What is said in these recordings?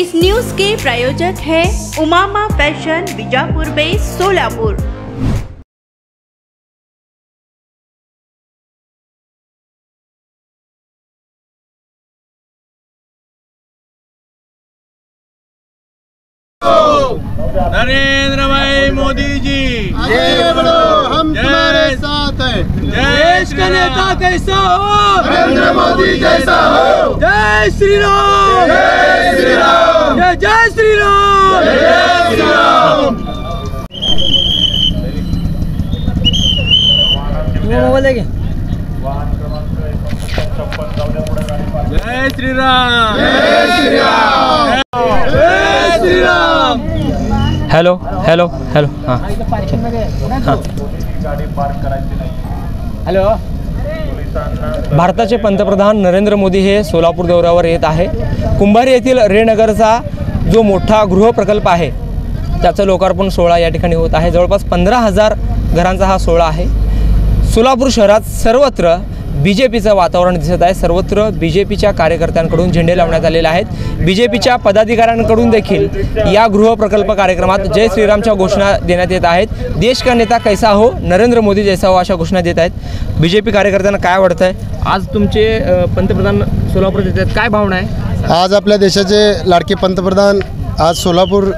इस news के प्रायोजक है Umama fashion, Bijapur base, Solapur. Narendra भाई मोदी जी आगे बढ़ो, हम तुम्हारे साथ हैं। देश का नेता कैसा हो? नरेंद्र मोदी जैसा हो। जय श्री राम, जय श्री राम, जय श्री राम, जय श्री राम। जय श्री राम, जय श्री राम, जय Shri Ram. Hello hello hello हाँ हेलो। भारताचे पंतप्रधान नरेंद्र मोदी हे सोलापूर दौऱ्यावर येत आहे। कुंभारी येथील रेणनगरचा जो मोठा गृहप्रकल्प आहे त्याचं लोकार्पण सोहळा या ठिकाणी होत आहे। जवळपास 15,000 घरांचा हा सोहळा आहे। सोलापूर शहरात सर्वत्र बीजेपीचं वातावरण दिसत आहे। सर्वत्र बीजेपीच्या कार्यकर्त्यांकडून झेंडे लावण्यात आलेले आहेत। बीजेपीच्या पदाधिकाऱ्यांकडून देखील या गृहप्रकल्प कार्यक्रमात जय श्रीरामच्या घोषणा देण्यात येत आहेत। देश का नेता कैसा हो, नरेंद्र मोदी जैसा हो अशा घोषणा देत आहेत। बीजेपी कार्यकर्त्यांना काय वाटतंय? आज तुमचे पंतप्रधान सोलापूर येत आहेत, काय भावना आहे? आज आपल्या देशाचे लाडके पंतप्रधान आज सोलापूर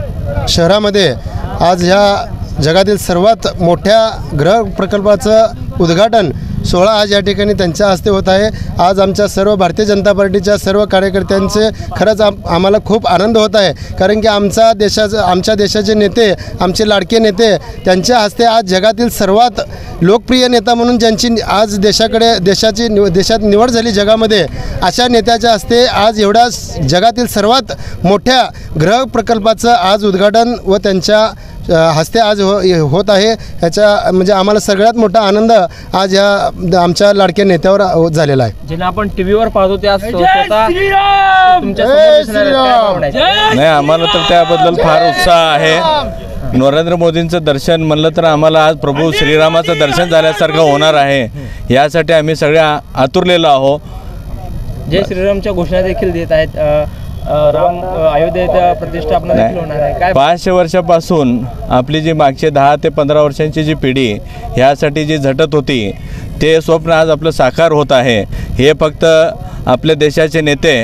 शहरामध्ये आज ह्या जगातील सर्वात मोठ्या गृहप्रकल्पाचं उद्घाटन सोहळा आज या ठिकाणी त्यांच्या हस्ते होत आहे। आज आमच्या सर्व भारतीय जनता पार्टीच्या सर्व कार्यकर्त्यांचे खरंच आम्हाला खूप आनंद होत आहे, कारण की आमच्या देशाचे नेते, आमचे लाडके नेते, त्यांच्या हस्ते आज जगातील सर्वात लोकप्रिय नेता म्हणून ज्यांची आज देशात निवड झाली जगामध्ये, अशा नेत्याच्या हस्ते आज एवढ्या जगातील सर्वात मोठ्या गृहप्रकल्पाचं आज उद्घाटन व त्यांच्या हस्ते आज होत आहे। ह्याच्या म्हणजे आम्हाला सगळ्यात मोठा आनंद आज या आमच्या लाडक्या नेत्यावर झालेला आहे। ज्यांना आपण टीव्हीवर पाहतो त्या नाही, आम्हाला तर त्याबद्दल फार उत्साह आहे। नरेंद्र मोदींचं दर्शन म्हणलं तर आम्हाला आज प्रभू श्रीरामाचं दर्शन झाल्यासारखं होणार आहे, यासाठी आम्ही सगळे आतुरलेलो आहोत। जय श्रीरामच्या घोषणा देखील देत आहेत। राम अयोध्येत प्रतिष्ठापना देखील होणार आहे। काय 500 वर्षापासून आपली जी मागचे 10 ते 15 वर्षांची जी पिढी ह्यासाठी जी झटत होती, ते स्वप्न आज आपलं साकार होत आहे। हे फक्त आपल्या देशाचे नेते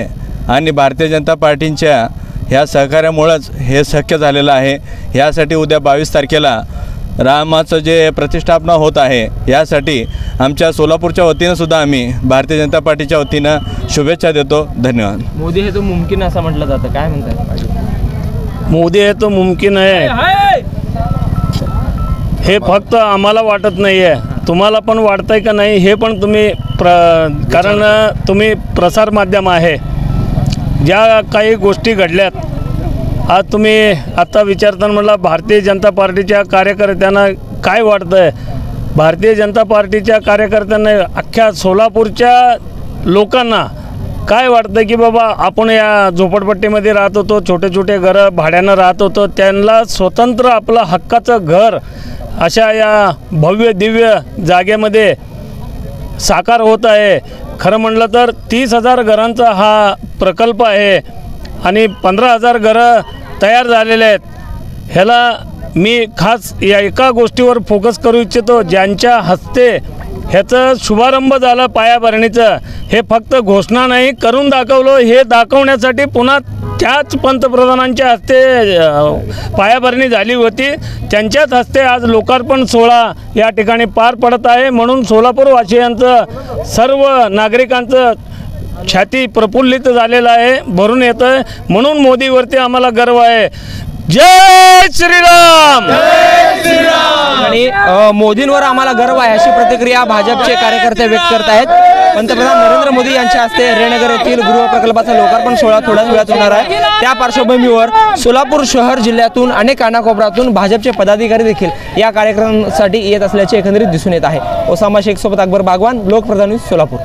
आणि भारतीय जनता पार्टींच्या ह्या सहकार्यामुळेच हे शक्य झालेलं आहे। ह्यासाठी उद्या 22 तारखेला रामाचं जे प्रतिष्ठापना होत आहे, यासाठी आमच्या सोलापूरच्या वतीनं सुद्धा आम्ही भारतीय जनता पार्टीच्या वतीनं शुभेच्छा देतो। धन्यवाद। मोदी हे तो मुमकिन असं म्हटलं जातं, काय म्हणतात? मोदी हे तो मुमकिन आहे हे फक्त आम्हाला वाटत नाही आहे, तुम्हाला पण वाटतंय का नाही हे पण तुम्ही कारण तुम्ही प्रसार माध्यम आहे। ज्या काही गोष्टी घडल्यात आज तुम्ही आता विचारताना म्हटलं भारतीय जनता पार्टीच्या कार्यकर्त्यांना काय वाटतंय। भारतीय जनता पार्टीच्या कार्यकर्त्यांना अख्ख्या सोलापूरच्या लोकांना काय वाटतं की बाबा आपण या झोपडपट्टीमध्ये राहत होतो, छोटे छोटे घरं भाड्यानं राहत होतो, त्यांना स्वतंत्र आपलं हक्काचं घर अशा या भव्य दिव्य जागेमध्ये साकार होत आहे। खरं म्हटलं तर 30,000 घरांचा हा प्रकल्प आहे आणि 15,000 घरं तयार झालेले आहेत। ह्याला मी खास या एका गोष्टीवर फोकस करू इच्छितो, ज्यांच्या हस्ते ह्याचं शुभारंभ झालं पायाभरणीचं, हे फक्त घोषणा नाही करून दाखवलं, हे दाखवण्यासाठी पुन्हा त्याच पंतप्रधानांच्या हस्ते पायाभरणी झाली होती, त्यांच्याच हस्ते आज लोकार्पण सोहळा या ठिकाणी पार पडत आहे। म्हणून सोलापूरवासियांचं सर्व नागरिकांचं छाती प्रफुल्लित झालेलं आहे, भरून येतं आहे। म्हणून मोदीवरती आम्हाला गर्व आहे। जय श्रीराम, जय श्रीराम। आणि मोदींवर आम्हाला गर्व आहे अशी प्रतिक्रिया भाजपचे कार्यकर्ते व्यक्त करत आहेत। पंतप्रधान नरेंद्र मोदी यांच्या हस्ते रेणनगर येथील गृहप्रकल्पाचा लोकार्पण सोहळा थोड्याच वेळात होणार आहे। त्या पार्श्वभूमीवर सोलापूर शहर जिल्ह्यातून अनेक कानाकोपऱ्यातून भाजपचे पदाधिकारी देखील या कार्यक्रमासाठी येत असल्याचे एकंदरीत दिसून येत आहे। ओसामा शेख सोबत अकबर बागवान, लोकप्रधान न्यूज, सोलापूर।